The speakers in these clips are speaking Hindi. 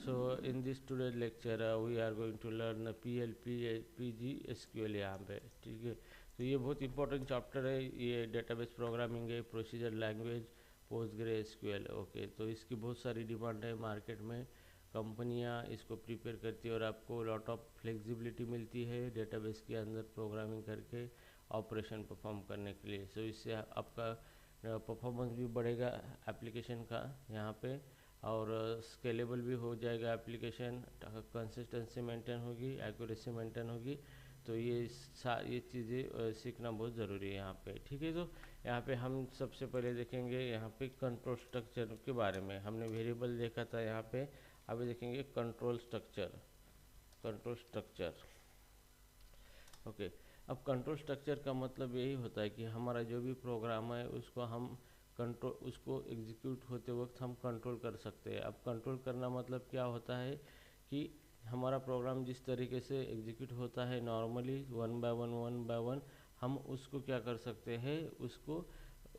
So in this today's lecture we are going to learn PLP PGSQL यहाँ पे, ठीक है। तो ये बहुत इंपॉर्टेंट चैप्टर है, ये डेटाबेस प्रोग्रामिंग है, प्रोसीजर लैंग्वेज, PostgreSQL। ओके, तो इसकी बहुत सारी डिमांड है मार्केट में, कंपनियां इसको प्रिपेयर करती है और आपको लॉट ऑफ फ्लेक्सिबिलिटी मिलती है डेटाबेस के अंदर प्रोग्रामिंग करके ऑपरेशन परफॉर्म करने के लिए। सो इससे आपका परफॉर्मेंस भी बढ़ेगा एप्लीकेशन का यहाँ पे, और स्केलेबल भी हो जाएगा एप्लीकेशन, कंसिस्टेंसी मेंटेन होगी, एक्यूरेसी मेंटेन होगी। तो ये चीज़ें सीखना बहुत ज़रूरी है यहाँ पे, ठीक है। तो यहाँ पे हम सबसे पहले देखेंगे यहाँ पे कंट्रोल स्ट्रक्चर के बारे में। हमने वेरिएबल देखा था यहाँ पे, अभी देखेंगे control structure. Control structure, okay. अब कंट्रोल स्ट्रक्चर का मतलब यही होता है कि हमारा जो भी प्रोग्राम है उसको एग्जीक्यूट होते वक्त हम कंट्रोल कर सकते हैं। अब कंट्रोल करना मतलब क्या होता है कि हमारा प्रोग्राम जिस तरीके से एग्जीक्यूट होता है नॉर्मली वन बाय वन, हम उसको क्या कर सकते हैं,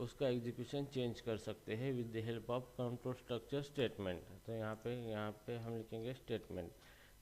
उसका एग्जीक्यूशन चेंज कर सकते हैं with the help of control structure statement. तो यहाँ पे हम लिखेंगे स्टेटमेंट।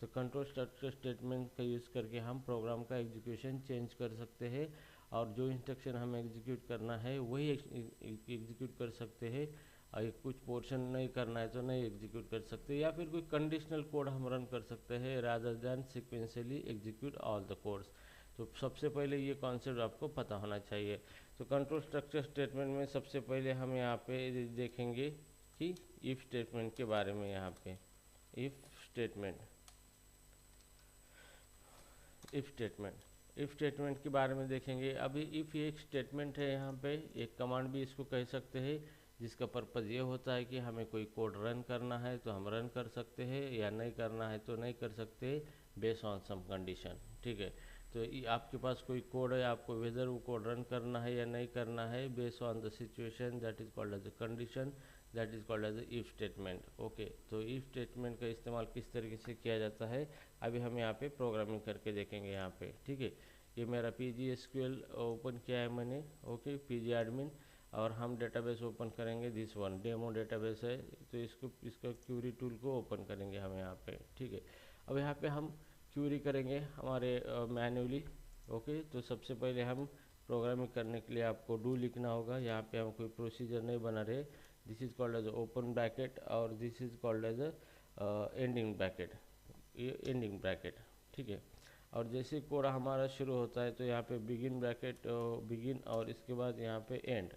तो कंट्रोल स्ट्रक्चर स्टेटमेंट का यूज़ करके हम प्रोग्राम का एग्जीक्यूशन चेंज कर सकते हैं, और जो इंस्ट्रक्शन हमें एग्जीक्यूट करना है वही एग्जीक्यूट कर सकते हैं। और कुछ पोर्शन नहीं करना है तो नहीं एग्जीक्यूट कर सकते, या फिर कोई कंडीशनल कोड हम रन कर सकते हैं rather than sequentially execute all the codes. तो सबसे पहले ये कॉन्सेप्ट आपको पता होना चाहिए। तो कंट्रोल स्ट्रक्चर स्टेटमेंट में सबसे पहले हम यहाँ पे देखेंगे कि इफ़ स्टेटमेंट के बारे में। यहाँ पे इफ़ स्टेटमेंट के बारे में देखेंगे। अभी इफ़ एक स्टेटमेंट है, यहाँ पे एक कमांड भी इसको कह सकते हैं, जिसका पर्पज़ ये होता है कि हमें कोई कोड रन करना है तो हम रन कर सकते हैं, या नहीं करना है तो नहीं कर सकते, बेस्ड ऑन सम कंडीशन, ठीक है। तो आपके पास कोई कोड है, आपको वेदर वो कोड रन करना है या नहीं करना है, based on the situation, that is called as a condition, that is called as if statement. Okay, तो इफ स्टेटमेंट का इस्तेमाल किस तरीके से किया जाता है अभी हम यहाँ पे प्रोग्रामिंग करके देखेंगे यहाँ पे, ठीक है। ये मेरा PGSQL ओपन किया है मैंने, ओके, pgadmin, और हम डेटाबेस ओपन करेंगे, दिस वन डेमो डेटाबेस है। तो इसका क्यूरी टूल को ओपन करेंगे हम यहाँ पे, ठीक है। अब यहाँ पे हम क्यूरी करेंगे हमारे मैन्युअली, ओके। तो सबसे पहले हम प्रोग्रामिंग करने के लिए आपको डू लिखना होगा। यहाँ पे हम कोई प्रोसीजर नहीं बना रहे, this is called as open bracket और this is called as ending bracket, ये एंडिंग ब्रैकेट, ठीक है। और जैसे कोड हमारा शुरू होता है तो यहाँ पे बिगिन ब्रैकेट, बिगिन, और इसके बाद यहाँ पे एंड।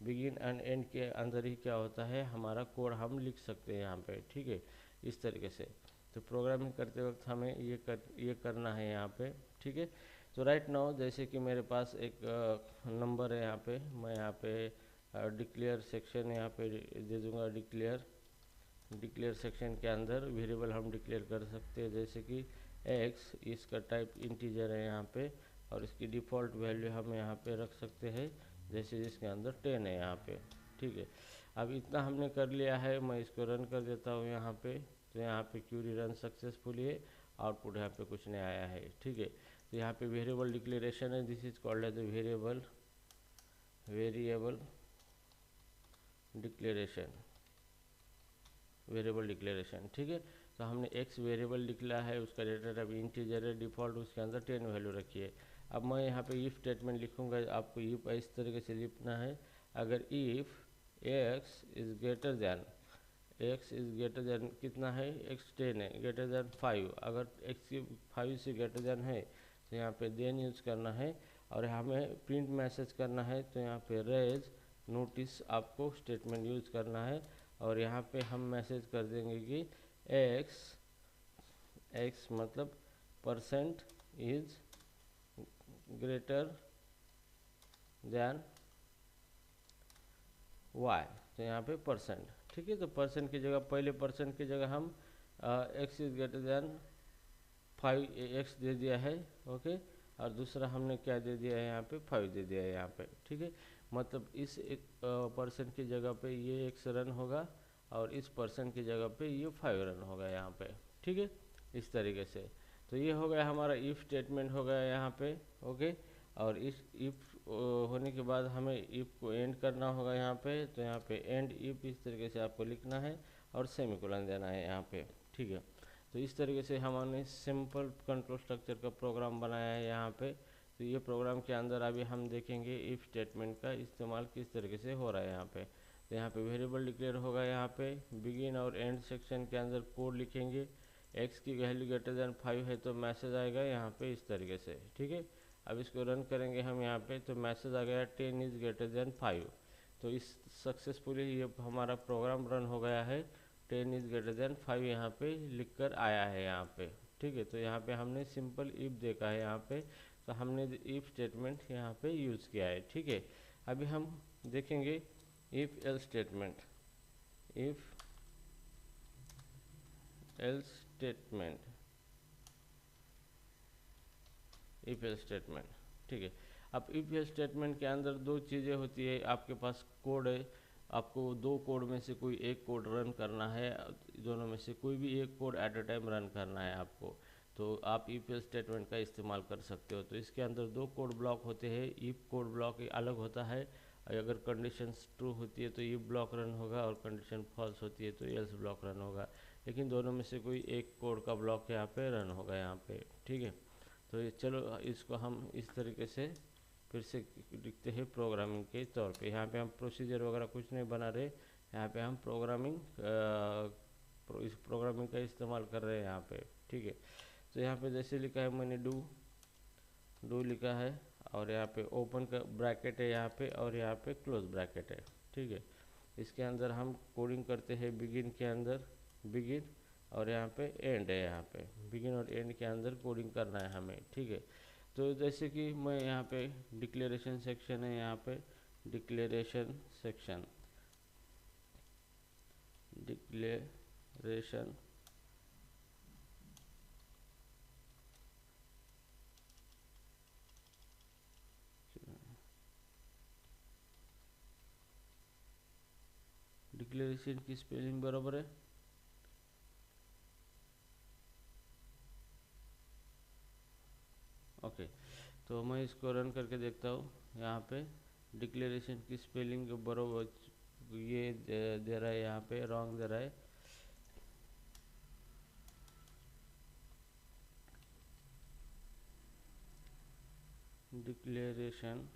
बिगिन एंड एंड के अंदर ही क्या होता है हमारा कोड हम लिख सकते हैं यहाँ पे, ठीक है, इस तरीके से। तो प्रोग्रामिंग करते वक्त हमें ये करना है यहाँ पे, ठीक है। तो राइट नाउ जैसे कि मेरे पास एक नंबर है यहाँ पे, मैं यहाँ पे डिक्लेयर सेक्शन यहाँ पे दे दूँगा। डिक्लेयर सेक्शन के अंदर वेरिएबल हम डिक्लेयर कर सकते हैं, जैसे कि x, इसका टाइप इंटीजर है यहाँ पे, और इसकी डिफ़ॉल्ट वैल्यू हम यहाँ पे रख सकते हैं, जैसे जिसके अंदर 10 है यहाँ पे, ठीक है। अब इतना हमने कर लिया है, मैं इसको रन कर देता हूँ यहाँ पे। तो यहाँ पे क्यूरी रन सक्सेसफुली है, आउटपुट यहाँ पे कुछ नहीं आया है, ठीक है। तो यहाँ पे वेरिएबल डिक्लेरेशन है, this is called as a variable declaration, ठीक है। तो हमने x वेरिएबल निकला है, उसका डेटा टाइप इंटीजर है, डिफ़ॉल्ट उसके अंदर 10 वैल्यू रखी है। अब मैं यहाँ पे इफ स्टेटमेंट लिखूँगा, आपको इफ इस तरीके से लिखना है। अगर if x is greater than कितना है, x 10 है, ग्रेटर दैन 5, अगर x 5 से ग्रेटर दैन है तो यहाँ पे देन यूज़ करना है। और हमें प्रिंट मैसेज करना है तो यहाँ पे रेज नोटिस आपको स्टेटमेंट यूज़ करना है। और यहाँ पे हम मैसेज कर देंगे कि x मतलब percent is greater than y, तो यहाँ पे परसेंट, ठीक है। तो परसेंट की जगह, पहले परसेंट की जगह हम x is greater than 5x दे दिया है, ओके। और दूसरा हमने क्या दे दिया है यहाँ पे, 5 दे दिया है यहाँ पे, ठीक है। मतलब इस एक परसेंट की जगह पे ये x रन होगा, और इस परसेंट की जगह पे ये 5 रन होगा यहाँ पे, ठीक है, इस तरीके से। तो ये हो गया हमारा इफ़ स्टेटमेंट हो गया यहाँ पे, ओके। और इस इफ़ होने के बाद हमें इफ़ को एंड करना होगा यहाँ पे। तो यहाँ पे एंड इफ़ इस तरीके से आपको लिखना है, और सेमीकोलन देना है यहाँ पे, ठीक है। तो इस तरीके से हमने सिंपल कंट्रोल स्ट्रक्चर का प्रोग्राम बनाया है यहाँ पे। तो ये प्रोग्राम के अंदर अभी हम देखेंगे इफ़ स्टेटमेंट का इस्तेमाल किस तरीके से हो रहा है यहाँ पे। तो यहाँ पे वेरिएबल डिक्लेयर होगा, यहाँ पे बिगिन और एंड सेक्शन के अंदर कोड लिखेंगे। x की वैल्यू ग्रेटर देन 5 है तो मैसेज आएगा यहाँ पे इस तरीके से, ठीक है। अब इसको रन करेंगे हम यहाँ पे, तो मैसेज आ गया 10 इज़ ग्रेटर देन 5। तो इस सक्सेसफुली ये हमारा प्रोग्राम रन हो गया है। 10 इज़ ग्रेटर देन 5 यहाँ पे लिख कर आया है यहाँ पे, ठीक है। तो यहाँ पे हमने सिंपल इफ देखा है यहाँ पे, तो हमने इफ स्टेटमेंट यहाँ पे यूज़ किया है, ठीक है। अभी हम देखेंगे if else statement. If else statement, if else statement, ठीक है। अब इफ एल्स स्टेटमेंट के अंदर दो चीज़ें होती है, आपके पास कोड है, आपको दो कोड में से कोई एक कोड रन करना है, दोनों में से कोई भी एक code at a time run करना है आपको, तो आप इफ एल्स स्टेटमेंट का इस्तेमाल कर सकते हो। तो इसके अंदर दो कोड ब्लॉक होते हैं, इफ कोड ब्लॉक अलग होता है, अगर कंडीशन ट्रू होती है तो इफ ब्लॉक रन होगा, और कंडीशन फॉल्स होती है तो एल्स ब्लॉक रन होगा, लेकिन दोनों में से कोई एक कोड का ब्लॉक यहाँ पे रन होगा यहाँ पे, ठीक है। तो ये चलो इसको हम इस तरीके से फिर से लिखते हैं प्रोग्रामिंग के तौर पे। यहाँ पे हम प्रोसीजर वगैरह कुछ नहीं बना रहे, यहाँ पे हम इस प्रोग्रामिंग का इस्तेमाल कर रहे हैं यहाँ पे, ठीक है। तो यहाँ पे जैसे लिखा है मैंने डू लिखा है, और यहाँ पे ओपन का ब्रैकेट है यहाँ पे, और यहाँ पे क्लोज ब्रैकेट है, ठीक है। इसके अंदर हम कोडिंग करते हैं बिगिन के अंदर, बिगिन, और यहाँ पे एंड है, यहाँ पे बिगिन और एंड के अंदर कोडिंग करना है हमें, ठीक है। तो जैसे कि मैं यहाँ पे डिक्लेरेशन सेक्शन है, यहाँ पे डिक्लेरेशन सेक्शन, डिक्लेरेशन डिक्लेरेशन की स्पेलिंग बराबर है, ओके। तो मैं इसको रन करके देखता हूँ, यहाँ पे डिक्लेरेशन की स्पेलिंग बराबर ये दे रहा है, यहाँ पे रॉन्ग दे रहा है। Declaration,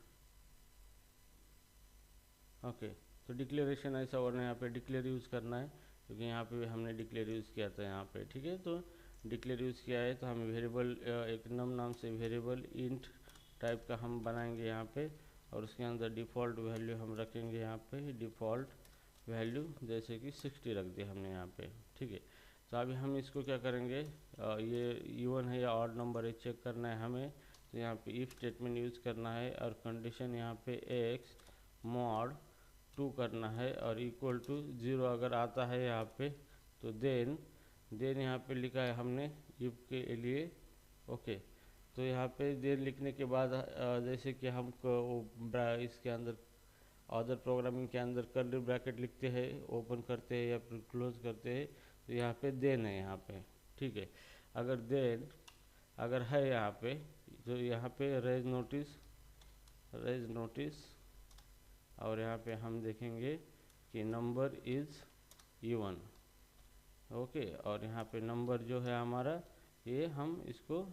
okay. तो डिक्लेरेशन ऐसा और यहाँ पे डिक्लेयर यूज़ करना है, क्योंकि यहाँ पे हमने डिक्लेयर यूज़ किया था यहाँ पे, ठीक है। तो डिक्लेयर यूज़ किया है, तो हम वेरिएबल एक नाम से वेरिएबल इंट टाइप का हम बनाएंगे यहाँ पे, और उसके अंदर डिफ़ॉल्ट वैल्यू हम रखेंगे यहाँ पे, डिफ़ॉल्ट वैल्यू जैसे कि 60 रख दिया हमने यहाँ पे, ठीक है। तो अभी हम इसको क्या करेंगे, ये इवन है या ऑड नंबर है चेक करना है हमें। तो यहाँ पे इफ स्टेटमेंट यूज़ करना है, और कंडीशन यहाँ पे x मॉड 2 करना है, और इक्वल टू 0 अगर आता है यहाँ पे, तो देन यहाँ पे लिखा है हमने इफ के लिए, ओके। तो यहाँ पे देन लिखने के बाद जैसे कि हम इसके अंदर अदर प्रोग्रामिंग के अंदर कर्ली ब्रैकेट लिखते हैं, ओपन करते हैं या फिर क्लोज करते हैं, तो यहाँ पे देन है यहाँ पे, ठीक है। अगर देन अगर है यहाँ पे, तो यहाँ पे रेज नोटिस, और यहाँ पे हम देखेंगे कि नंबर इज़ इवन, ओके। और यहाँ पे नंबर जो है हमारा, ये हम इसको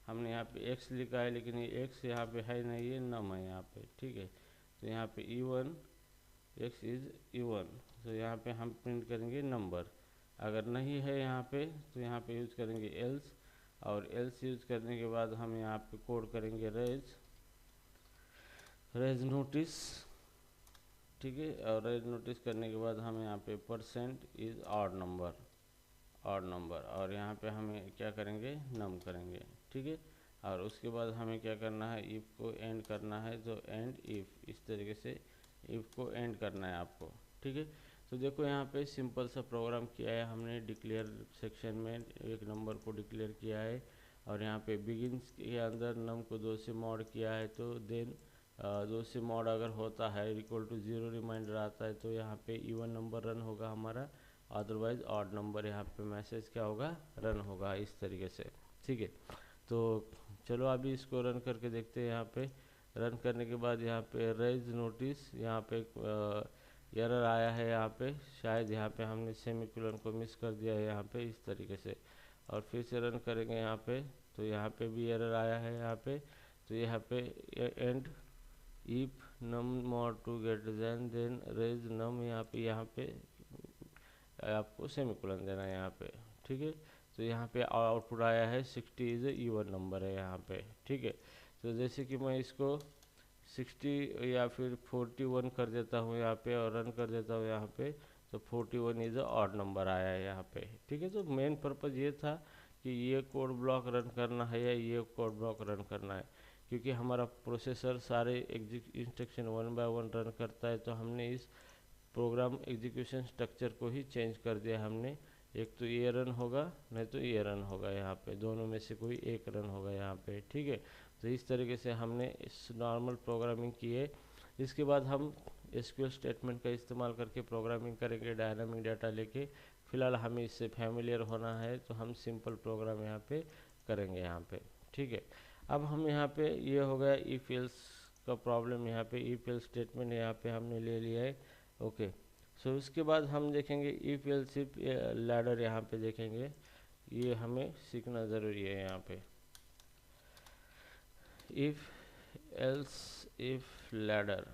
हमने यहाँ पे x लिखा है, लेकिन ये x यहाँ पे है नहीं, ये नम है यहाँ पे, ठीक है। तो यहाँ पे इवन, x इज़ इवन, तो यहाँ पे हम प्रिंट करेंगे नंबर। अगर नहीं है यहाँ पे, तो यहाँ पे यूज़ करेंगे एल्स, और एल्स यूज़ करने के बाद हम यहाँ पे कोड करेंगे रेज नोटिस, ठीक है। और रेज नोटिस करने के बाद हम यहाँ पे परसेंट इज़ ऑड नंबर, और यहाँ पे हमें क्या करेंगे, नम करेंगे, ठीक है। और उसके बाद हमें क्या करना है, इफ़ को एंड करना है, तो एंड इफ़, इस तरीके से इफ़ को एंड करना है आपको, ठीक है। तो देखो यहाँ पे सिंपल सा प्रोग्राम किया है हमने, डिक्लेयर सेक्शन में एक नंबर को डिक्लेयर किया है, और यहाँ पे बिगिन्स के अंदर नम को 2 से मॉड किया है, तो देन 2 से मॉड अगर होता है इक्वल टू 0 रिमाइंडर आता है, तो यहाँ पे इवन नंबर रन होगा हमारा, अदरवाइज ऑड नंबर यहाँ पे मैसेज क्या होगा, रन होगा, इस तरीके से, ठीक है। तो चलो अभी इसको रन करके देखते हैं। यहाँ पे रन करने के बाद यहाँ पे रेज नोटिस, यहाँ पे एरर आया है यहाँ पे, शायद यहाँ पे हमने सेमीकोलन को मिस कर दिया है यहाँ पे इस तरीके से। और फिर से रन करेंगे यहाँ पे, तो यहाँ पे भी एरर आया है यहाँ पे। तो यहाँ पे and if num more to greater than rage num, यहाँ पे आपको सेमीकोलन देना है यहाँ पे, ठीक है। तो यहाँ पे आउटपुट आया है 60 इज इवन नंबर है यहाँ पे, ठीक है। तो जैसे कि मैं इसको 60 या फिर 41 कर देता हूँ यहाँ पे और रन कर देता हूँ यहाँ पे, तो 41 इज ऑड नंबर आया है यहाँ पे, ठीक है। तो मेन पर्पज़ ये था कि ये कोड ब्लॉक रन करना है या ये कोड ब्लॉक रन करना है, क्योंकि हमारा प्रोसेसर सारे इंस्ट्रक्शन 1 बाय 1 रन करता है। तो हमने इस प्रोग्राम एग्जीक्यूशन स्ट्रक्चर को ही चेंज कर दिया हमने। एक तो ये रन होगा, नहीं तो ये रन होगा यहाँ पे, दोनों में से कोई एक रन होगा यहाँ पे, ठीक है। तो इस तरीके से हमने इस नॉर्मल प्रोग्रामिंग की है। इसके बाद हम एसक्यूएल स्टेटमेंट का इस्तेमाल करके प्रोग्रामिंग करेंगे डायनामिक डाटा लेके। फिलहाल हमें इससे फैमिलियर होना है, तो हम सिंपल प्रोग्राम यहाँ पे करेंगे यहाँ पे, ठीक है। अब हम यहाँ पे ये हो गया इफ एल्स का प्रॉब्लम, यहाँ पे इफ एल्स स्टेटमेंट यहाँ पे हमने ले लिया है, ओके। सो उसके बाद हम देखेंगे इफ एल्स इफ लैडर, यहाँ पे देखेंगे, ये हमें सीखना ज़रूरी है यहाँ पे। इफ एल्स इफ लैडर,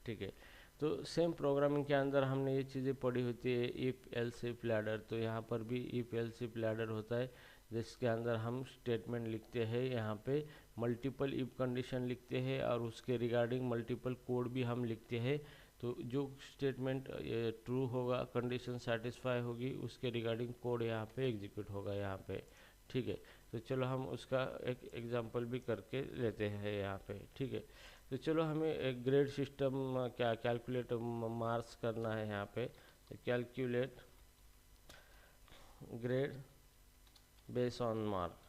ठीक है। तो सेम प्रोग्रामिंग के अंदर हमने ये चीज़ें पढ़ी होती है, इफ एल्स इफ लैडर। तो यहाँ पर भी इफ एल्स इफ लैडर होता है, जिसके अंदर हम स्टेटमेंट लिखते हैं, यहाँ पे मल्टीपल इफ कंडीशन लिखते हैं और उसके रिगार्डिंग मल्टीपल कोड भी हम लिखते हैं। तो जो स्टेटमेंट ट्रू होगा, कंडीशन सेटिस्फाई होगी, उसके रिगार्डिंग कोड यहाँ पे एग्जीक्यूट होगा यहाँ पे, ठीक है। तो चलो हम उसका एक एग्जांपल भी करके लेते हैं यहाँ पे, ठीक है। तो चलो हमें एक ग्रेड सिस्टम क्या कैलकुलेट मार्क्स करना है यहाँ पे। Calculate grade base on marks,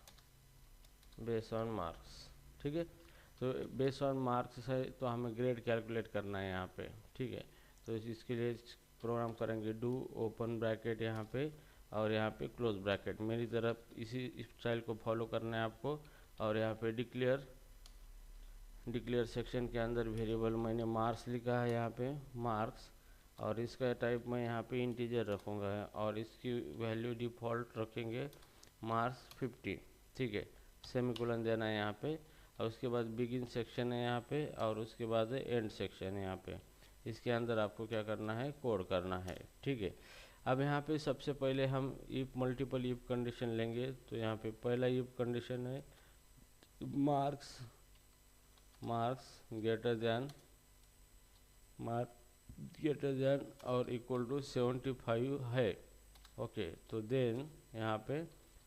ठीक है। तो बेस ऑन मार्क्स है, तो हमें ग्रेड कैलकुलेट करना है यहाँ पे, ठीक है। तो इसके लिए प्रोग्राम करेंगे डू ओपन ब्रैकेट यहाँ पे और यहाँ पे क्लोज ब्रैकेट। मेरी तरफ इसी स्टाइल को फॉलो करना है आपको। और यहाँ पे डिक्लेयर सेक्शन के अंदर वेरिएबल मैंने मार्क्स लिखा है यहाँ पे, मार्क्स, और इसका टाइप मैं यहाँ पे इंटीजर रखूँगा और इसकी वैल्यू डिफ़ॉल्ट रखेंगे मार्क्स 50, ठीक है। सेमीकोलन देना है यहाँ पे, और उसके बाद बिगिन सेक्शन है यहाँ पे, और उसके बाद एंड सेक्शन है यहाँ पे। इसके अंदर आपको क्या करना है, कोड करना है, ठीक है। अब यहाँ पे सबसे पहले हम इफ मल्टीपल इफ कंडीशन लेंगे। तो यहाँ पे पहला इफ कंडीशन है मार्क्स ग्रेटर देन और इक्वल टू 75 है, ओके। तो देन यहाँ पे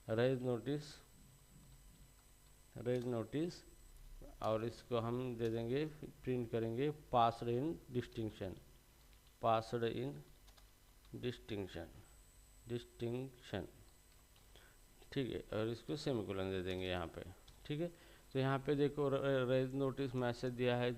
रेज नोटिस और इसको हम दे देंगे, प्रिंट करेंगे पास्ड इन डिस्टिंक्शन, ठीक है। और इसको सेमीकोलन दे देंगे यहाँ पे, ठीक है। तो यहाँ पे देखो रेज नोटिस मैसेज दिया है,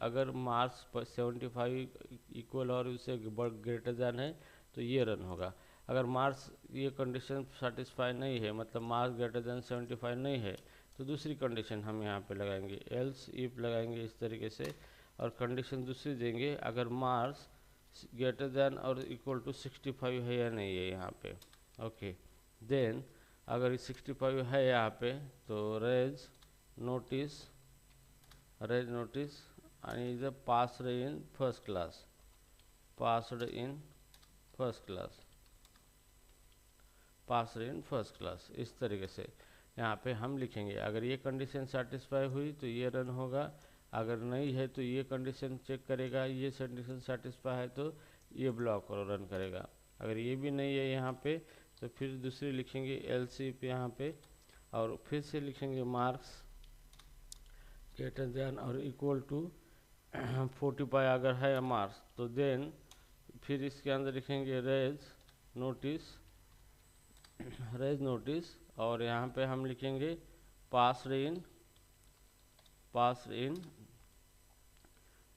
अगर मार्क्स 75 इक्वल और उससे ग्रेटर देन है तो ये रन होगा। अगर मार्क्स ये कंडीशन सेटिस्फाई नहीं है, मतलब मार्क्स ग्रेटर देन 75 नहीं है, तो दूसरी कंडीशन हम यहाँ पे लगाएंगे, एल्स इफ लगाएंगे इस तरीके से। और कंडीशन दूसरी देंगे, अगर मार्क्स ग्रेटर देन और इक्वल टू 65 है या नहीं है यहाँ पे, ओके। देन अगर 65 है यहाँ पे, तो raise notice and is passed in first class, इस तरीके से यहाँ पे हम लिखेंगे। अगर ये कंडीशन सेटिस्फाई हुई तो ये रन होगा, अगर नहीं है तो ये कंडीशन चेक करेगा, ये कंडीशन सेटिस्फाई है तो ये ब्लॉक रन करेगा। अगर ये भी नहीं है यहाँ पे, तो फिर दूसरी लिखेंगे एल्स इफ यहाँ पे, और फिर से लिखेंगे मार्क्स ग्रेटर देन और इक्वल टू 45 अगर है मार्क्स, तो देन फिर इसके अंदर लिखेंगे रेज नोटिस और यहाँ पे हम लिखेंगे पास्ड इन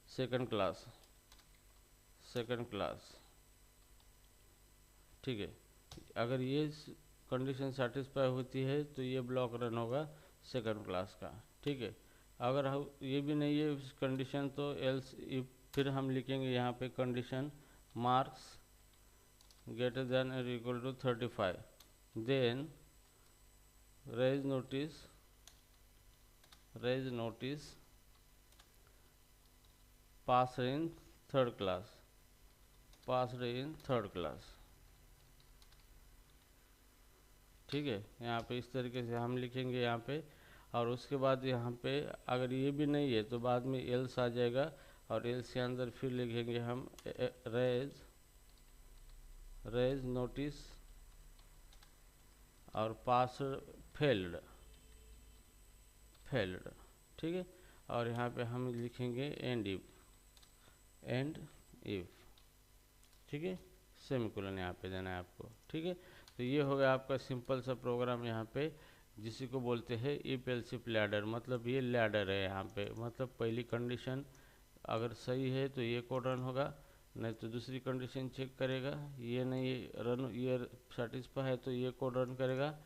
सेकंड क्लास, ठीक है। अगर ये कंडीशन सेटिस्फाई होती है तो ये ब्लॉक रन होगा सेकंड क्लास का, ठीक है। अगर ये भी नहीं है कंडीशन, तो एल्स इफ फिर हम लिखेंगे यहाँ पे condition marks greater than or equal to 35, then raise notice passed in third class, ठीक है। यहाँ पे इस तरीके से हम लिखेंगे यहाँ पे, और उसके बाद यहाँ पे अगर ये भी नहीं है तो बाद में एल्स आ जाएगा, और एल्स के अंदर फिर लिखेंगे हम रेज नोटिस और पास फेल्ड, ठीक है। और यहाँ पे हम लिखेंगे एंड इफ, ठीक है, सेमीकोलन यहाँ पे देना है आपको, ठीक है। तो ये हो गया आपका सिंपल सा प्रोग्राम यहाँ पे, जिसी को बोलते हैं इफ एल्स इफ लैडर। मतलब ये लैडर है यहाँ पे, मतलब पहली कंडीशन अगर सही है तो ये कोड रन होगा, नहीं तो दूसरी कंडीशन चेक करेगा, ये नहीं रन, ये सेटिस्फाई है तो ये कोड रन करेगा,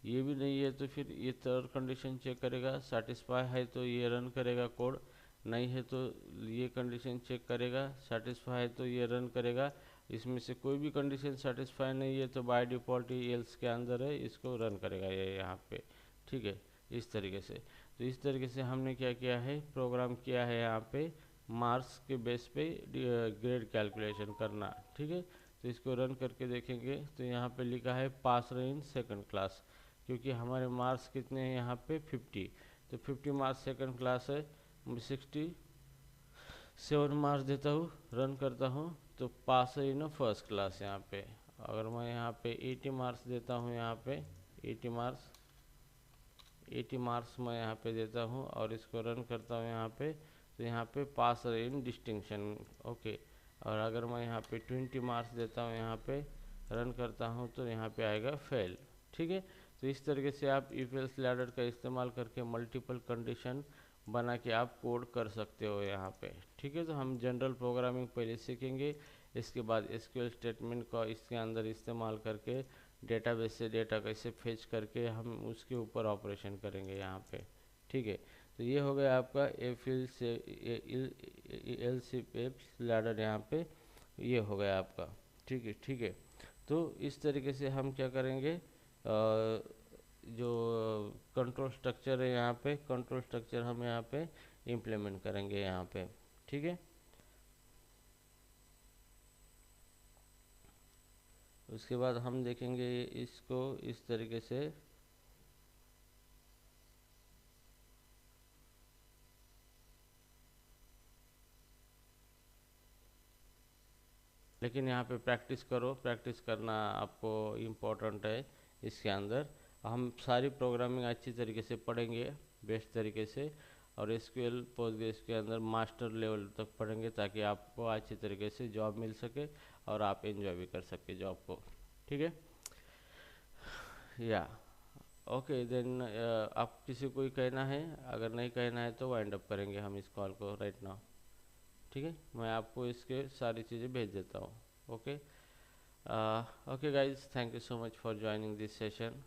ये भी नहीं है तो फिर ये थर्ड कंडीशन चेक करेगा, सेटिस्फाई है तो ये रन करेगा कोड, नहीं है तो ये कंडीशन चेक करेगा, सेटिस्फाई है तो ये रन करेगा। इसमें से कोई भी कंडीशन सेटिस्फाई नहीं है तो बाय डिफ़ॉल्ट ही एल्स के अंदर है, इसको रन करेगा ये यहाँ पे, ठीक है, इस तरीके से। तो इस तरीके से हमने क्या किया है, प्रोग्राम किया है यहाँ पे मार्क्स के बेस पे ग्रेड कैलकुलेशन करना, ठीक है। तो इसको रन करके देखेंगे तो यहाँ पे लिखा है पास इन सेकंड क्लास, क्योंकि हमारे मार्क्स कितने हैं यहाँ पे 50, तो 50 मार्क्स सेकंड क्लास है, 67 मार्क्स देता हूँ, रन करता हूँ तो पास है इन फर्स्ट क्लास। यहाँ पे अगर मैं यहाँ पे 80 मार्क्स देता हूँ, यहाँ पे 80 मार्क्स मैं यहाँ पे देता हूँ और इसको रन करता हूँ यहाँ पे, तो यहाँ पे पास इन डिस्टिंक्शन, ओके। और अगर मैं यहाँ पे 20 मार्क्स देता हूँ, यहाँ पे रन करता हूँ तो यहाँ पे आएगा फेल, ठीक है। तो इस तरीके से आप इफ एल्स लैडर का इस्तेमाल करके मल्टीपल कंडीशन बना के आप कोड कर सकते हो यहाँ पे, ठीक है। तो हम जनरल प्रोग्रामिंग पहले सीखेंगे, इसके बाद एसक्यूएल स्टेटमेंट का इसके अंदर इस्तेमाल करके डेटाबेस से डेटा कैसे फेच करके हम उसके ऊपर ऑपरेशन करेंगे यहाँ पे, ठीक है। तो ये हो गया आपका एल्स लैडर, यहाँ पे ये हो गया आपका, ठीक है, ठीक है। तो इस तरीके से हम क्या करेंगे, जो कंट्रोल स्ट्रक्चर है यहाँ पे, कंट्रोल स्ट्रक्चर हम यहाँ पे इम्प्लीमेंट करेंगे यहाँ पे, ठीक है। उसके बाद हम देखेंगे इसको इस तरीके से, लेकिन यहाँ पे प्रैक्टिस करो, प्रैक्टिस करना आपको इम्पोर्टेंट है। इसके अंदर हम सारी प्रोग्रामिंग अच्छी तरीके से पढ़ेंगे, बेस्ट तरीके से, और एसक्यूएल पोस्टग्रेस के अंदर मास्टर लेवल तक पढ़ेंगे, ताकि आपको अच्छी तरीके से जॉब मिल सके और आप एंजॉय भी कर सके जॉब को, ठीक है। या ओके देन, आप किसी को कहना है, अगर नहीं कहना है तो वाइंड अप करेंगे हम इस कॉल को राइट नाउ, ठीक है। मैं आपको इसके सारी चीज़ें भेज देता हूँ, okay. Okay guys, thank you so much for joining this session.